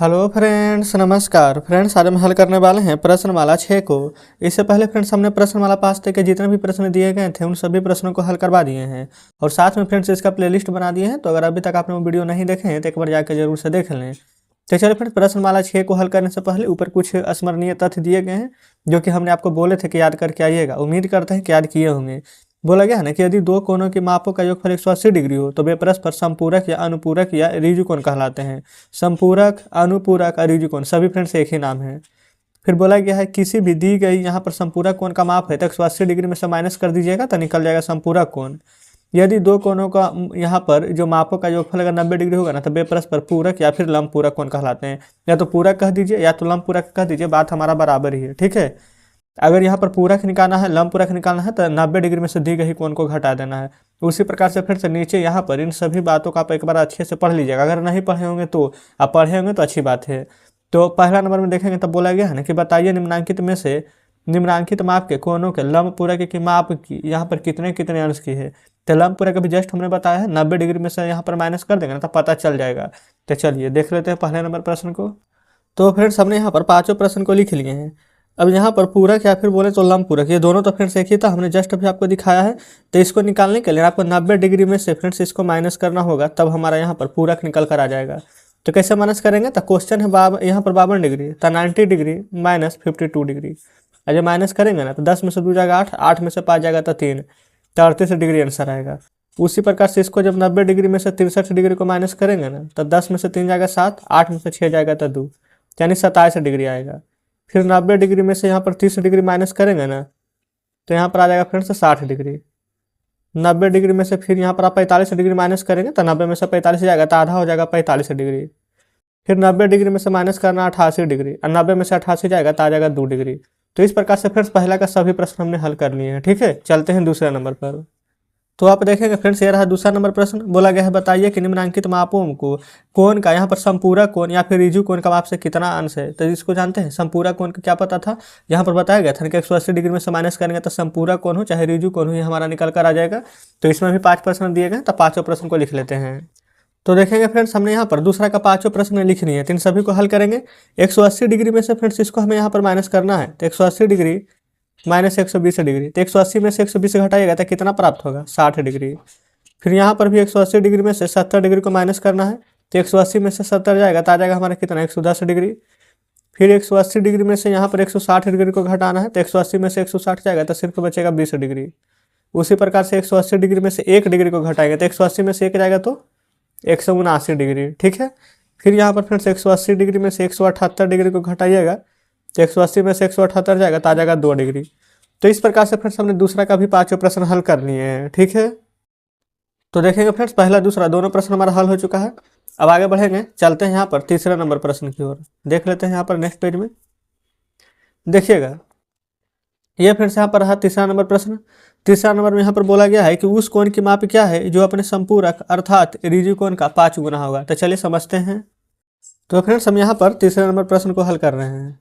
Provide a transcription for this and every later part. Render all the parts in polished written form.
Hello friends, नमस्कार friends. आज हम हल करने वाले हैं प्रश्नमाला 6 को। इससे पहले फ्रेंड्स हमने प्रश्नमाला 5 तक के जितने भी प्रश्न दिए गए थे उन सभी प्रश्नों को हल करवा दिए हैं और साथ में फ्रेंड्स इसका प्लेलिस्ट बना दिए हैं। तो अगर अभी तक आपने वो वीडियो नहीं देखे हैं तो एक बार जाकर जरूर से देख लें। तो चलिए फ्रेंड्स, प्रश्नमाला 6 को हल करने से पहले ऊपर कुछ स्मरणीय तथ्य दिए गए हैं जो कि हमने आपको बोले थे कि याद करके आइएगा। उम्मीद करते हैं कि याद किए होंगे। बोला गया है ना कि यदि दो कोनों की मापों का योगफल 180 डिग्री हो तो वे परस्पर समपूरक या अनुपूरक या ऋजु कोण कहलाते हैं। समपूरक, अनुपूरक और ऋजु कोण सभी फ्रेंड्स एक ही नाम है। फिर बोला गया है किसी भी दी गई यहाँ पर संपूरक कोण का माप है तो 180 डिग्री में से माइनस कर दीजिएगा तो निकल जाएगा संपूरक कोण। यदि दो कोनों का यहाँ पर जो मापों का योगफल अगर 90 डिग्री होगा ना तो वे परस्पर पूरक या फिर लंब पूरक कोण कहलाते हैं। या तो पूरक कह दीजिए या तो लंब पूरक कह दीजिए, बात हमारा बराबर ही है। ठीक है, अगर यहाँ पर पूरक निकालना है, लंब पूरक निकालना है तो 90 डिग्री में से दी गई कोण को घटा देना है। उसी प्रकार से फिर से नीचे यहाँ पर इन सभी बातों का आप एक बार अच्छे से पढ़ लीजिएगा। अगर नहीं पढ़े होंगे तो आप पढ़े होंगे तो अच्छी बात है। तो पहला नंबर में देखेंगे तब बोला गया है ना कि बताइए निम्नांकित में से निम्नांकित माप के कोणों के लंब पूरक की माप की यहाँ पर कितने कितने अंश की है। तो लंब पूरक अभी जस्ट हमने बताया है 90 डिग्री में से यहाँ पर माइनस कर देंगे ना तो पता चल जाएगा। तो चलिए देख लेते हैं पहले नंबर प्रश्न को। तो फ्रेंड्स हमने यहाँ पर पांचों प्रश्न को लिख लिए हैं। अब यहाँ पर पूरक या फिर बोले तो लंब पूरक, ये दोनों तो फ्रेंड्स एक ही था, हमने जस्ट अभी आपको दिखाया है। तो इसको निकालने के लिए आपको 90 डिग्री में से फ्रेंड्स इसको माइनस करना होगा, तब हमारा यहाँ पर पूरक निकल कर आ जाएगा। तो कैसे माइनस करेंगे, तो क्वेश्चन है यहाँ पर 52 डिग्री, तो 90 डिग्री माइनस 52 डिग्री। और जब माइनस करेंगे ना तो 10 में से 2 जाएगा 8, 8 में से 5 जाएगा तो 3, तो 38 डिग्री आंसर आएगा। उसी प्रकार से इसको जब 90 डिग्री में से 63 डिग्री को माइनस करेंगे ना तो 10 में से 3 जाएगा 7, 8 में से 6 जाएगा तो 2, यानी 27 डिग्री आएगा। फिर 90 डिग्री में से यहाँ पर 30 डिग्री माइनस करेंगे ना तो यहाँ पर आ जाएगा फ्रेंड्स 60 डिग्री। 90 डिग्री में से फिर यहाँ पर आप 45 डिग्री माइनस करेंगे तो 90 में से 45 जाएगा तो आधा हो जाएगा 45 डिग्री। फिर 90 डिग्री में से माइनस करना 88 डिग्री, और 90 में से 88 जाएगा तो आ जाएगा 2 डिग्री। तो इस प्रकार से फ्रेंड्स पहला का सभी प्रश्न हमने हल कर लिए हैं। ठीक है, चलते हैं दूसरे नंबर पर। तो आप देखेंगे फ्रेंड्स ये रहा दूसरा नंबर प्रश्न। बोला गया है बताइए कि निम्नांकित मापों को कोण का यहाँ पर संपूरक कोण या फिर ऋजु कोण का माप से कितना अंश है। तो इसको जानते हैं, संपूरक कोण का क्या पता था, यहाँ पर बताया गया था कि 180 डिग्री में से माइनस करेंगे तो संपूरक कोण हो चाहे ऋजु कोण हो ये हमारा निकल कर आ जाएगा। तो इसमें भी 5 प्रश्न दिए गए, तो पाँचों प्रश्न को लिख लेते हैं। तो देखेंगे फ्रेंड्स हमने यहाँ पर दूसरा का पाँचों प्रश्न लिख लिए हैं, तो इन सभी को हल करेंगे। 180 डिग्री में से फ्रेंड्स इसको हमें यहाँ पर माइनस करना है, तो 180 डिग्री माइनस 120 डिग्री, तो 180 में से 120 घटाइएगा तो कितना प्राप्त होगा 60 डिग्री। फिर यहाँ पर भी 180 डिग्री में से 70 डिग्री को माइनस करना है, तो 180 में से 70 जाएगा तो आ जाएगा हमारा कितना 110 डिग्री। फिर 180 डिग्री में से यहाँ पर 160 डिग्री को घटाना है, तो 180 में से 160 जाएगा तो सिर्फ बचेगा 20 डिग्री। उसी प्रकार से 180 डिग्री में से 1 डिग्री को घटाएंगे तो 180 में से 1 जाएगा तो 179 डिग्री। ठीक है, फिर यहाँ पर फ्रेंड्स 180 डिग्री में से 178 डिग्री को घटाइएगा तो 180 में से 178 जाएगा तो आ जाएगा 2 डिग्री। तो इस प्रकार से फ्रेंड्स हमने दूसरा का भी पाँचों प्रश्न हल कर लिए हैं। ठीक है, तो देखेंगे फ्रेंड्स पहला दूसरा दोनों प्रश्न हमारा हल हो चुका है। अब आगे बढ़ेंगे, चलते हैं यहाँ पर तीसरे नंबर प्रश्न की ओर। देख लेते हैं यहाँ पर नेक्स्ट पेज में देखिएगा, ये फ्रेंड्स यहाँ पर रहा तीसरा नंबर प्रश्न। तीसरा नंबर में यहाँ पर बोला गया है कि उस कोण की माप क्या है जो अपने संपूरक अर्थात ऋजु कोण का 5 गुना होगा। तो चलिए समझते हैं। तो फ्रेंड्स हम यहाँ पर तीसरे नंबर प्रश्न को हल कर रहे हैं।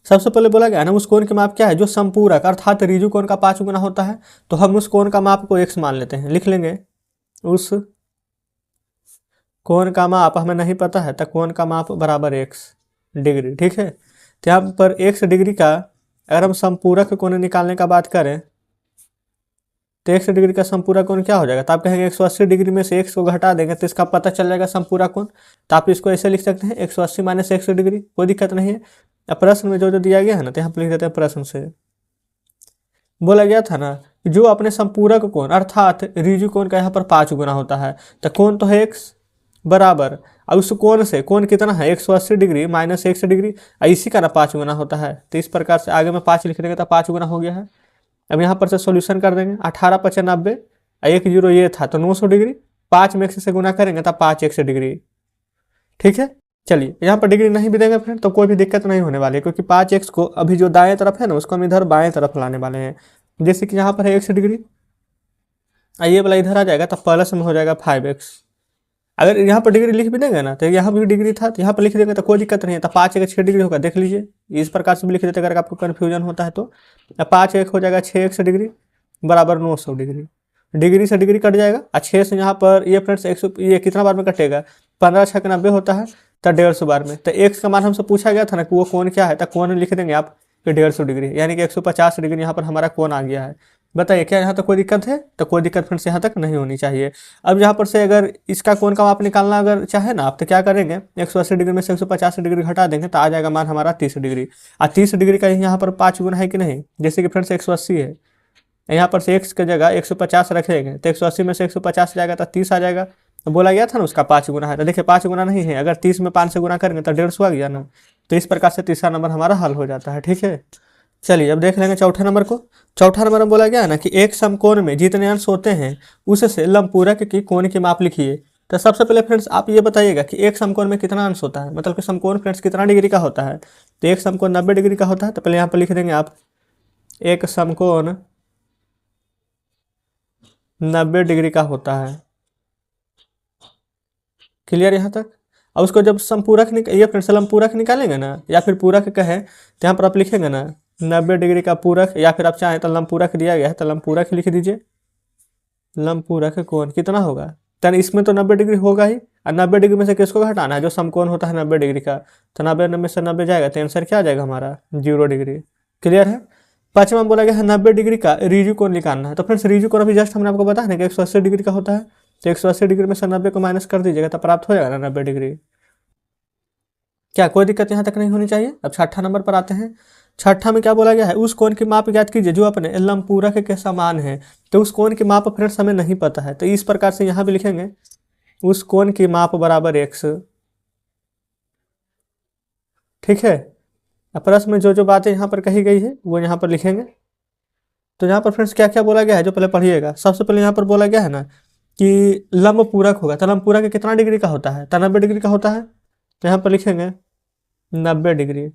सबसे पहले बोला गया ना उस कोण की माप क्या है जो संपूरक अर्थात ऋजु कोण का 5 गुना होता है। तो हम उस कोण का माप को x मान लेते हैं, लिख लेंगे उस कोण का माप हमें नहीं पता है तो कोण का माप बराबर x डिग्री। ठीक है, तो यहाँ पर x डिग्री का अगर हम संपूरक कोण निकालने का बात करें तो x डिग्री का संपूरक कोण क्या हो जाएगा, तो आप कहेंगे 180 डिग्री में से x को घटा देंगे तो इसका पता चल जाएगा संपूरक कोण। तो आप इसको ऐसे लिख सकते हैं 180 माइनस 100 डिग्री, कोई दिक्कत नहीं है। अब प्रश्न में जो दिया गया है ना तो यहाँ पर लिख देते हैं प्रश्न से। बोला गया था ना जो अपने संपूरक कोण अर्थात ऋजु कोण का यहाँ पर 5 गुना होता है। तो कोण तो है x बराबर, अब उस कोण से कोण कितना है 180 डिग्री माइनस 100 डिग्री, इसी का ना 5 गुना होता है। तो इस प्रकार से आगे में 5 लिख देंगे तो 5 गुना हो गया है। अब यहाँ पर से सोल्यूशन कर देंगे, 18 5 90, 1 0 ये था तो 900 डिग्री, 5 में x से गुना करेंगे तो 5x डिग्री। ठीक है, चलिए यहाँ पर डिग्री नहीं भी देंगे फ्रेंड तो कोई भी दिक्कत नहीं होने वाली है, क्योंकि 5x को अभी जो दाएं तरफ है ना उसको हम इधर बाएं तरफ लाने वाले हैं। जैसे कि यहाँ पर है 1 डिग्री, ये वाला इधर आ जाएगा तो प्लस में हो जाएगा 5x। अगर यहाँ पर डिग्री लिख भी देंगे ना तो यहाँ भी डिग्री था तो यहाँ पर लिख देंगे तो कोई दिक्कत नहीं है। तो 5 1 6 डिग्री होगा, देख लीजिए इस प्रकार से भी लिख देते अगर आपको कन्फ्यूजन होता है तो। 5 1 हो जाएगा 6x डिग्री बराबर 900 डिग्री, डिग्री से डिग्री कट जाएगा। 6 से यहाँ पर ये फ्रेंड्स 100 ये कितना बार में कटेगा, 15 6 90 होता है, तो 150 बार में। तो एक्स का मान हमसे पूछा गया था ना कि वो कोण क्या है, तो कोण लिख देंगे आप कि 150 डिग्री, यानी कि 150 डिग्री यहाँ पर हमारा कोण आ गया है। बताइए क्या यहाँ तक कोई दिक्कत है? तो कोई दिक्कत फ्रेंड्स यहाँ तक नहीं होनी चाहिए। अब यहाँ पर से अगर इसका कोण का माप निकालना अगर चाहे ना आप, तो क्या करेंगे, 180 डिग्री में से 150 डिग्री घटा देंगे तो आ जाएगा मान हमारा 30 डिग्री। 30 डिग्री का यहाँ पर 5 गुना है कि नहीं, जैसे कि फ्रेंड्स 180 है, यहाँ पर से एक्स की जगह 150 रखेंगे तो 180 में से 150 जाएगा तो 30 आ जाएगा। तो बोला गया था ना उसका 5 गुना है, तो देखिए 5 गुना नहीं है, अगर 30 में 5 से गुना करेंगे तो 150 आ गया ना। तो इस प्रकार से तीसरा नंबर हमारा हल हो जाता है। ठीक है, चलिए अब देख लेंगे चौथा नंबर को। चौथा नंबर में बोला गया ना कि एक समकोण में जितने अंश होते हैं उससे लंबपूरक की कोण की माप लिखिए। तो सबसे पहले फ्रेंड्स आप ये बताइएगा कि एक समकोण में कितना अंश होता है, मतलब कि समकोण फ्रेंड्स कितना डिग्री का होता है। तो एक समकोण 90 डिग्री का होता है, तो पहले यहाँ पर लिख देंगे आप एक समकोण 90 डिग्री का होता है। क्लियर यहाँ तक? अब उसको जब समपूरक ये फ्रेंड्स लंबपूरक निकालेंगे ना, या फिर पूरक कहे तो यहाँ पर आप लिखेंगे ना 90 डिग्री का पूरक, या फिर आप चाहें तो लंबपूरक दिया गया है तो लंबपूरक लिख दीजिए। लंबपूरक कोण कितना होगा, तो इसमें तो 90 डिग्री होगा ही, और 90 डिग्री में से किसको घटाना है, जो समकोण होता है 90 डिग्री का। तो 90 में से 90 जाएगा तो आंसर क्या आ जाएगा हमारा 0 डिग्री। क्लियर है? पाँचवा में बोला गया है 90 डिग्री का रिजु कोण निकालना है। तो फ्रेंड्स रिजु कोण अभी जस्ट हमने आपको बताया ना कि 180 डिग्री का होता है, तो 180 डिग्री में से 90 को माइनस कर दीजिएगा तो प्राप्त हो जाएगा ना 90 डिग्री। क्या कोई दिक्कत यहाँ तक नहीं होनी चाहिए? अब छठा नंबर पर आते हैं। छठा में क्या बोला गया है, उस कोण की माप ज्ञात कीजिए जो अपने लंबपूरक के समान है। तो उस कोण की माप फ्रेंड्स हमें नहीं पता है, तो इस प्रकार से यहाँ भी लिखेंगे उस कोण की माप बराबर x। ठीक है, अब प्रश्न में जो जो बातें यहाँ पर कही गई है वो यहाँ पर लिखेंगे। तो यहाँ पर फ्रेंड्स क्या क्या बोला गया है जो पहले पढ़िएगा। सबसे पहले यहाँ पर बोला गया है ना कि लंबपूरक होगा, तो लंबपूरक कितना डिग्री का होता है, तो 90 डिग्री का होता है। तो यहाँ पर लिखेंगे 90 डिग्री।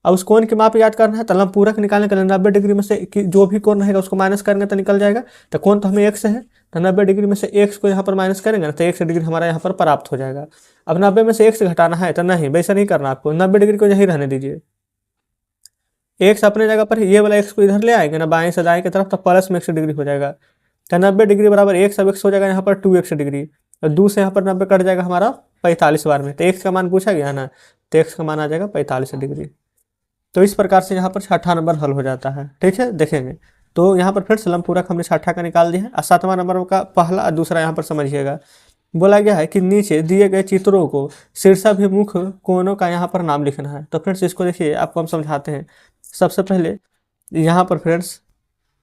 अब उस कोण की माप याद करना है, तो लंबपूरक निकालने के लिए 90 डिग्री में से जो भी कोण रहेगा उसको माइनस करेंगे तो निकल जाएगा। तो कोण तो हमें x है, तो 90 डिग्री में से x को यहाँ पर माइनस करेंगे ना तो 1 डिग्री हमारा यहाँ पर प्राप्त हो जाएगा। अब 90 में से x घटाना है तो नहीं, वैसा नहीं करना आपको, 90 डिग्री को यही रहने दीजिए। x अपने जगह पर, ये वाला x को इधर ले आएंगे ना बाएं से दाएं की तरफ, तो प्लस में 1 डिग्री हो जाएगा। तो 90 डिग्री बराबर x, अब x हो जाएगा यहाँ पर 2x डिग्री, और 2 से यहाँ पर 90 कट जाएगा हमारा 45 बार में। तो x का मान पूछा गया ना, तो x का मान आ जाएगा 45 डिग्री। तो इस प्रकार से यहाँ पर छठा नंबर हल हो जाता है। ठीक है, देखेंगे तो यहाँ पर फ्रेंड्स लंबपूरक हमने छठा का निकाल दिया है। और सातवां नंबर का पहला और दूसरा यहाँ पर समझिएगा। बोला गया है कि नीचे दिए गए चित्रों को शीर्षाभिमुख कोणों का यहाँ पर नाम लिखना है। तो फ्रेंड्स इसको देखिए, आपको हम समझाते हैं। सबसे पहले यहाँ पर फ्रेंड्स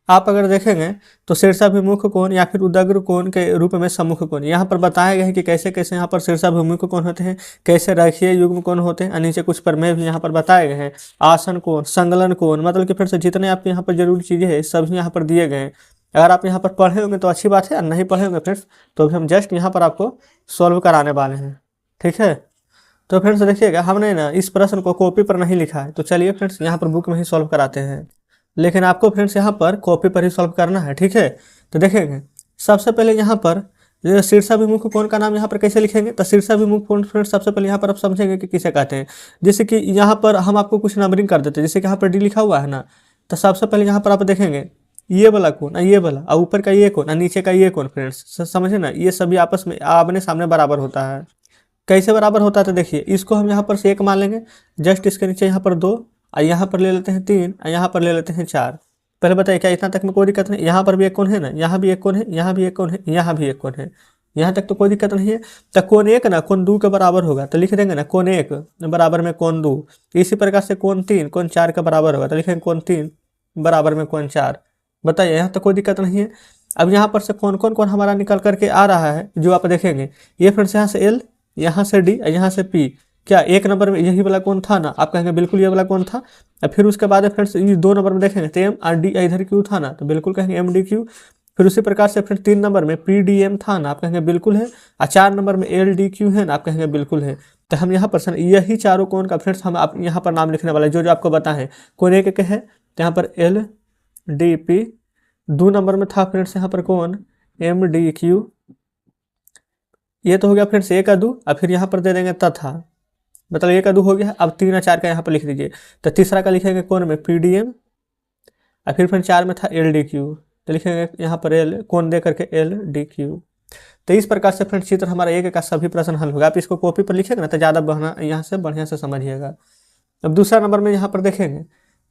आप अगर देखेंगे तो शीर्षाभिमुख कोण या फिर उदग्र कोण के रूप में सम्मुख कोण यहाँ पर बताया गया है कि कैसे कैसे यहाँ पर शीर्षाभिमुख कोण होते हैं, कैसे रेखीय युग्म कोण होते हैं, और नीचे कुछ प्रमेय भी यहाँ पर बताए गए हैं। आसन कोण, संगलन कोण, मतलब कि फ्रेंड्स जितने आपके यहाँ पर जरूरी चीज़ें हैं सभी यहाँ पर दिए गए हैं। अगर आप यहाँ पर पढ़े होंगे तो अच्छी बात है, और नहीं पढ़े होंगे फ्रेंड्स तो अभी हम जस्ट यहाँ पर आपको सॉल्व कराने वाले हैं। ठीक है, तो फ्रेंड्स देखिएगा हमने ना इस प्रश्न को कॉपी पर नहीं लिखा है, तो चलिए फ्रेंड्स यहाँ पर बुक में ही सॉल्व कराते हैं। लेकिन आपको फ्रेंड्स यहाँ पर कॉपी पर ही सॉल्व करना है। ठीक है, तो देखेंगे सबसे पहले यहाँ पर शीर्षाभिमुख कोण का नाम यहाँ पर कैसे लिखेंगे। तो शीर्षाभिमुख कोण फ्रेंड्स सबसे पहले यहाँ पर आप समझेंगे कि किसे कहते हैं। जैसे कि यहाँ पर हम आपको कुछ नंबरिंग कर देते हैं, जैसे कि यहाँ पर डी लिखा हुआ है ना, तो सबसे पहले यहाँ पर आप देखेंगे ये वाला कोण, ये वाला, और ऊपर का ये कोण, नीचे का ये कोण, फ्रेंड्स समझे ना, ये सभी आपस में आमने सामने बराबर होता है। कैसे बराबर होता है, तो देखिए इसको हम यहाँ पर से 1 मान लेंगे, जस्ट इसके नीचे यहाँ पर 2, और यहाँ पर ले लेते हैं 3, और यहाँ पर ले लेते हैं 4। पहले बताइए क्या इतना तक में कोई दिक्कत नहीं? यहाँ पर भी एक कोण है ना, यहाँ भी एक कोण है, यहाँ भी एक कोण है, यहाँ भी एक कोण है, यहाँ तक तो कोई दिक्कत नहीं है। तो कोण 1 ना कोण 2 के बराबर होगा, तो लिख देंगे ना कोण 1 बराबर में कोण 2। इसी प्रकार से कोण 3 कोण 4 के बराबर होगा, तो लिखेंगे कोण 3 बराबर में कोण 4। बताइए यहाँ तक कोई दिक्कत नहीं है। अब यहाँ पर से कौन कौन कौन हमारा निकल करके आ रहा है जो आप देखेंगे, ये फ्रेंड्स यहाँ से L, यहाँ से D, यहाँ से P। क्या 1 नंबर में यही वाला कौन था ना, आप कहेंगे बिल्कुल ये वाला कौन था। और फिर उसके बाद फ्रेंड्स ये 2 नंबर में देखेंगे तो M और D इधर Q था ना, तो बिल्कुल कहेंगे MDQ। फिर उसी प्रकार से फ्रेंड्स 3 नंबर में PDM था ना, आप कहेंगे बिल्कुल है। और 4 नंबर में LDQ है ना, आप कहेंगे बिल्कुल है। तो हम यहाँ पर यही चारों कौन का फ्रेंड्स हम आप यहाँ पर नाम लिखने वाले जो जो आपको बताएं। कौन एक है तो यहाँ पर LDP, 2 नंबर में था फ्रेंड्स यहाँ पर कौन MDQ। ये तो हो गया फ्रेंड्स 1 2, और फिर यहाँ पर दे देंगे तथा, मतलब 1 2 हो गया। अब 3 और 4 का यहाँ पर लिख दीजिए। तो तीसरा का लिखेंगे कौन में PDM, और फिर 4 में था LDQ, तो लिखेंगे यहाँ पर L कौन दे करके LDQ। तो इस प्रकार से फ्रेंड्स चित्र हमारा एक का सभी प्रश्न हल होगा। आप इसको कॉपी पर लिखेंगे ना तो ज़्यादा यहाँ से बढ़िया से समझिएगा। अब दूसरा नंबर में यहाँ पर देखेंगे,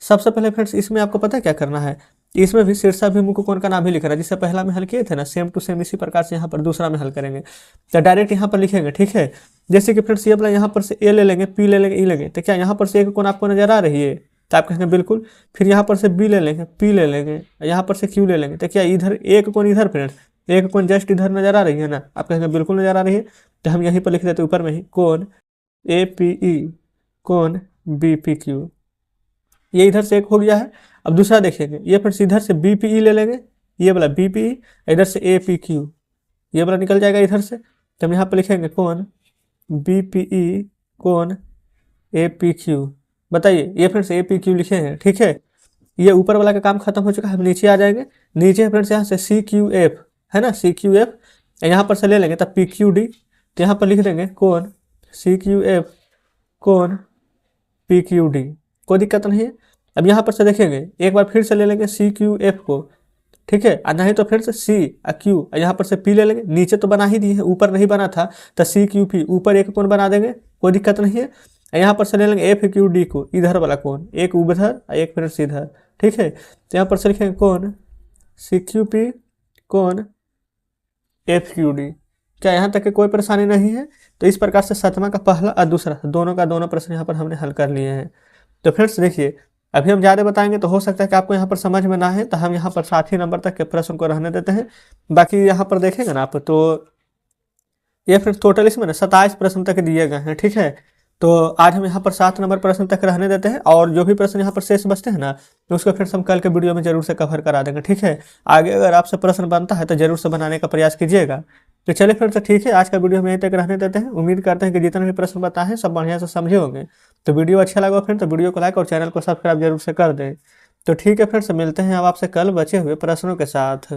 सबसे पहले फ्रेंड्स इसमें आपको पता है क्या करना है, इसमें भी शीर्षाभिमुख कोण का नाम भी लिखना है। जिससे पहला में हल किए थे ना, सेम टू सेम इसी प्रकार से यहाँ पर दूसरा में हल करेंगे। तो डायरेक्ट यहाँ पर लिखेंगे, ठीक है। जैसे कि फ्रेंड्स ये वाला यहाँ पर से ए ले लेंगे, पी ले लेंगे, ई लेंगे, तो क्या यहाँ पर से एक कोण आपको नजर आ रही है, तो आप कहेंगे बिल्कुल। फिर यहाँ पर से बी ले लेंगे, पी ले लेंगे, यहाँ पर से क्यू ले लेंगे, तो क्या इधर एक कोण इधर फ्रेंड्स, एक कोण जस्ट इधर नजर आ रही है ना, आप कहेंगे बिल्कुल नजर आ रही है। तो हम यहीं पर लिख देते ऊपर में ही, कोण ए पी ई, कोण बी पी क्यू, ये इधर से एक हो गया है। अब दूसरा देखेंगे, ये फ्रेंड्स इधर से बी पी ई ले लेंगे, ये वाला बी पी ई, इधर से ए पी क्यू, ये वाला निकल जाएगा इधर से। तो हम यहाँ पर लिखेंगे कोण बी पी ई, कोण ए पी क्यू। बताइए, ये फ्रेंड्स ए पी क्यू लिखे हैं, ठीक है। ये ऊपर वाला का काम खत्म हो चुका है, हम नीचे आ जाएंगे। नीचे फ्रेंड्स यहाँ से सी क्यू एफ है ना, सी क्यू एफ यहाँ पर से ले लेंगे, तब पी क्यू डी, तो यहाँ पर लिख देंगे कोण सी क्यू एफ, कोण पी क्यू डी, कोई दिक्कत नहीं है। अब यहाँ पर से देखेंगे, एक बार फिर से ले लेंगे सी क्यू एफ को, ठीक है। नहीं तो फिर से सी क्यू, यहाँ पर से पी ले लेंगे, नीचे तो बना ही दिए है, ऊपर नहीं बना था, तो सी क्यू पी, ऊपर एक कोण बना देंगे, कोई दिक्कत नहीं है। यहाँ पर से ले लेंगे एफ क्यू डी को, इधर वाला कोण, एक उधर एक फिर से इधर, ठीक है। तो यहाँ पर से लिखेंगे कोण सी क्यू पी, कोण एफ क्यू डी। क्या यहाँ तक की कोई परेशानी नहीं है? तो इस प्रकार से सातवां का पहला और दूसरा दोनों का दोनों प्रश्न यहाँ पर हमने हल कर लिए हैं। तो फ्रेंड्स देखिए, अभी हम ज़्यादा बताएंगे तो हो सकता है कि आपको यहाँ पर समझ में ना है, तो हम यहाँ पर 7 ही नंबर तक के प्रश्न को रहने देते हैं। बाकी यहाँ पर देखेंगे ना आप, तो ये फ्रेंड्स टोटल इसमें ना 27 प्रश्न तक दिए गए हैं, ठीक है। तो आज हम यहाँ पर 7 नंबर प्रश्न तक रहने देते हैं, और जो भी प्रश्न यहाँ पर शेष बचते हैं ना, तो उसको फ्रेंड्स हम कल के वीडियो में जरूर से कवर करा देंगे, ठीक है। आगे अगर आपसे प्रश्न बनता है तो जरूर से बनाने का प्रयास कीजिएगा। तो चलिए फ्रेंड्स, ठीक है, आज का वीडियो हम यहीं तक रहने देते हैं। उम्मीद करते हैं कि जितने भी प्रश्न बताए हैं सब बढ़िया से समझे होंगे। तो वीडियो अच्छा लगा फ्रेंड्स तो वीडियो को लाइक और चैनल को सब्सक्राइब जरूर से कर दें। तो ठीक है फ्रेंड्स, मिलते हैं अब आपसे कल बचे हुए प्रश्नों के साथ।